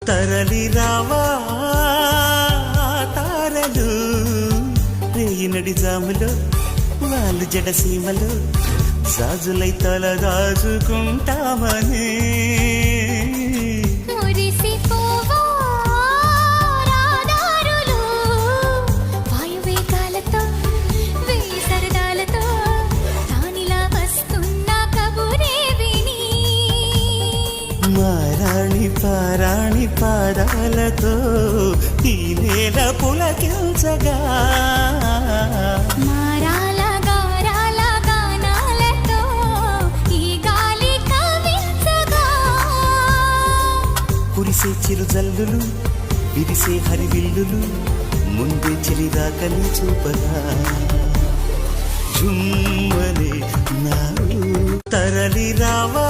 తరలి రావా తారలు రేయినడి జాములో వాళ్ళు జడసీమలో సాజులై తల దాచుకుంటామని పారాణి పాదాలతో ఈ నేల పులకించగా మారాల గారాల గానాలతో ఈ గాలి కవించగా కురిసే చిరుజల్లులు విరిసే హరివిల్లులు ముందే చిలిదాకని చూపగా జుమ్మనే నారు తరలి రావా